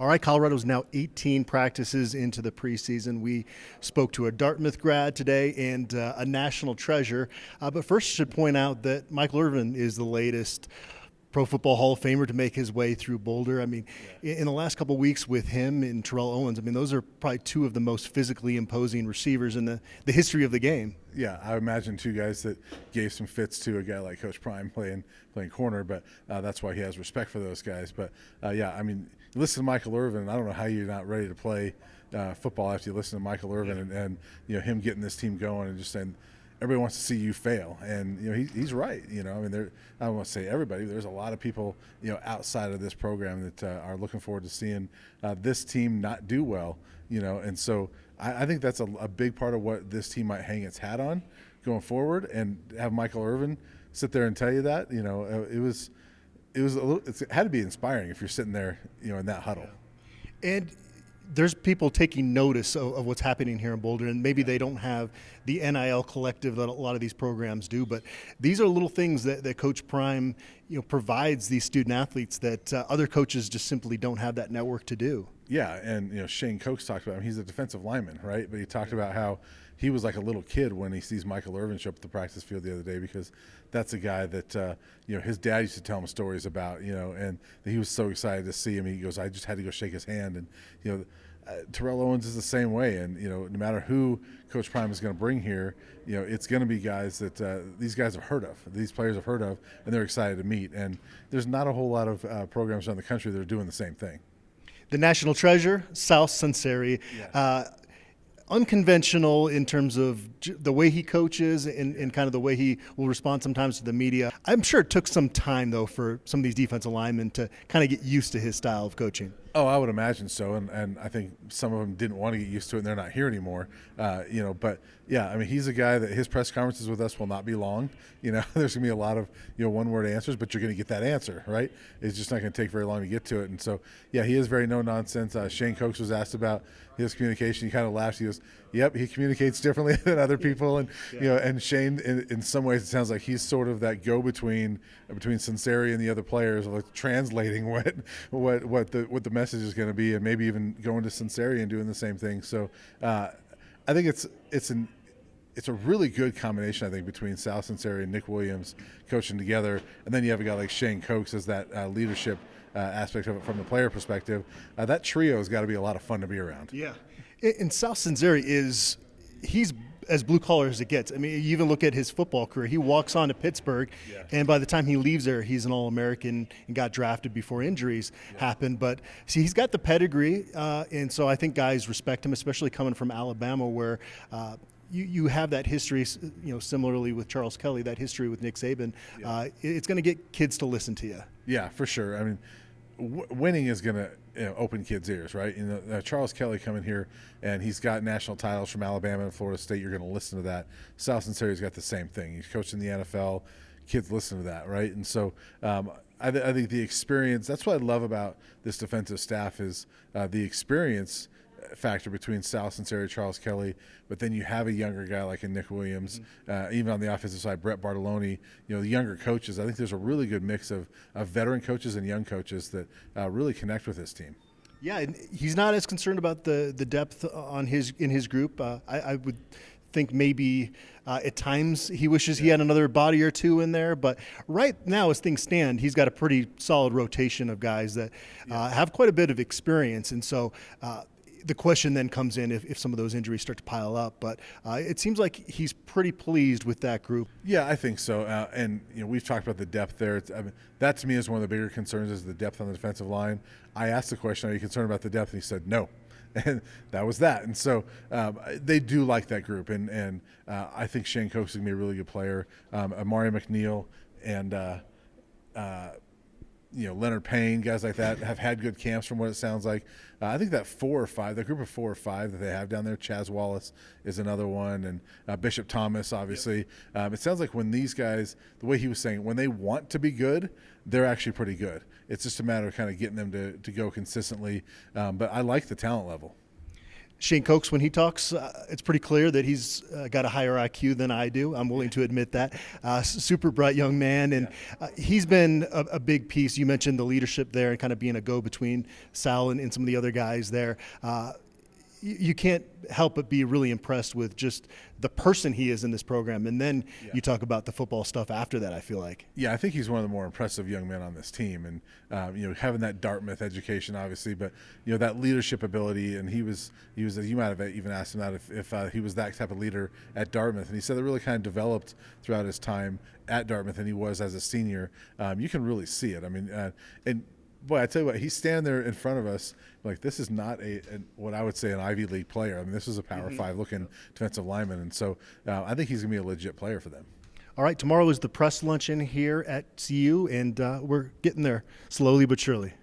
All right, Colorado's now 18 practices into the preseason. We spoke to a Dartmouth grad today and a national treasure. But first, I should point out that Michael Irvin is the latest Pro Football Hall of Famer to make his way through Boulder. I mean, in the last couple of weeks with him and Terrell Owens, I mean, those are probably two of the most physically imposing receivers in the history of the game. Yeah, I imagine two guys that gave some fits to a guy like Coach Prime playing corner, but that's why he has respect for those guys. But, yeah, I mean, listen to Michael Irvin, I don't know how you're not ready to play football after you listen to Michael Irvin and you know, him getting this team going and just saying, everybody wants to see you fail, and you know he's right. You know, I mean, I don't want to say everybody. There's a lot of people, you know, outside of this program that are looking forward to seeing this team not do well. You know, and so I think that's a big part of what this team might hang its hat on going forward, and have Michael Irvin sit there and tell you that. You know, it had to be inspiring if you're sitting there, you know, in that huddle. And there's people taking notice of what's happening here in Boulder, and maybe they don't have the NIL collective that a lot of these programs do, but these are little things that Coach Prime, you know, provides these student athletes that other coaches just simply don't have that network to do. Yeah, and you know, Shane Coates talked about him. He's a defensive lineman, right? But he talked about how he was like a little kid when he sees Michael Irvin show up at the practice field the other day, because that's a guy that you know, his dad used to tell him stories about, you know, and he was so excited to see him. He goes, I just had to go shake his hand, and you know, Terrell Owens is the same way, and you know, no matter who Coach Prime is going to bring here, you know, it's going to be guys that these guys have heard of, these players have heard of, and they're excited to meet. And there's not a whole lot of programs around the country that are doing the same thing. The national treasure, South Sunseri. Yeah. Unconventional in terms of the way he coaches and kind of the way he will respond sometimes to the media. I'm sure it took some time, though, for some of these defensive linemen to kind of get used to his style of coaching. Oh, I would imagine so, and I think some of them didn't want to get used to it, and they're not here anymore. You know, but yeah, I mean, he's a guy that his press conferences with us will not be long. You know, there's gonna be a lot of, you know, one-word answers, but you're gonna get that answer, right? It's just not gonna take very long to get to it, and so yeah, he is very no nonsense. Shane Coates was asked about his communication. He kind of laughed. He goes, "Yep, he communicates differently than other people," and you know, and Shane, in some ways, it sounds like he's sort of that go-between between Sunseri and the other players, like translating what the message is going to be, and maybe even going to Sunseri and doing the same thing. So I think it's a really good combination, I think, between Sal Sunseri and Nick Williams coaching together, and then you have a guy like Shane Coates as that leadership aspect of it from the player perspective. That trio has got to be a lot of fun to be around. Yeah, and Sal Sunseri he's as blue collar as it gets. I mean, you even look at his football career. He walks on to Pittsburgh, and by the time he leaves there, he's an All-American and got drafted before injuries happened. But see, he's got the pedigree, and so I think guys respect him, especially coming from Alabama, where you have that history. You know, similarly with Charles Kelly, that history with Nick Saban. It's going to get kids to listen to you. Yeah, for sure. I mean, winning is going to, you know, open kids' ears, right? You know, Charles Kelly coming here, and he's got national titles from Alabama and Florida State. You're going to listen to that. Sal Sunseri's got the same thing. He's coached in the NFL. Kids listen to that, right? And so I think the experience, that's what I love about this defensive staff, is the experience factor between Sal Sunseri, Charles Kelly, but then you have a younger guy like a Nick Williams, even on the offensive side, Brett Bartoloni, you know, the younger coaches. I think there's a really good mix of veteran coaches and young coaches that really connect with this team. Yeah, and he's not as concerned about the depth in his group. I would think maybe at times he wishes he had another body or two in there, but right now as things stand, he's got a pretty solid rotation of guys that have quite a bit of experience, and so the question then comes in if some of those injuries start to pile up, but it seems like he's pretty pleased with that group. Yeah, I think so. And you know, we've talked about the depth there. I mean, that to me is one of the bigger concerns, is the depth on the defensive line. I asked the question, "Are you concerned about the depth?" And he said, "No." And that was that. And so they do like that group, and I think Shane Coates is going to be a really good player. Amari McNeil and you know, Leonard Payne, guys like that, have had good camps from what it sounds like. I think that that group of 4 or 5 that they have down there, Chaz Wallace is another one, and Bishop Thomas, obviously. It sounds like when these guys, the way he was saying, when they want to be good, they're actually pretty good. It's just a matter of kind of getting them to go consistently. But I like the talent level. Shane Cokes, when he talks, it's pretty clear that he's got a higher IQ than I do. I'm willing to admit that. Super bright young man, and he's been a big piece. You mentioned the leadership there and kind of being a go-between Sal and some of the other guys there. You can't help but be really impressed with just the person he is in this program. And then you talk about the football stuff after that, I feel like. Yeah, I think he's one of the more impressive young men on this team. And, having that Dartmouth education, obviously, but, that leadership ability. And he was you might have even asked him that if he was that type of leader at Dartmouth. And he said it really kind of developed throughout his time at Dartmouth, and he was as a senior. You can really see it. I mean, and boy, I tell you what, he's standing there in front of us like this is not what I would say an Ivy League player. I mean, this is a Power 5 looking defensive lineman, and so I think he's going to be a legit player for them. All right, tomorrow is the press luncheon here at CU, and we're getting there slowly but surely.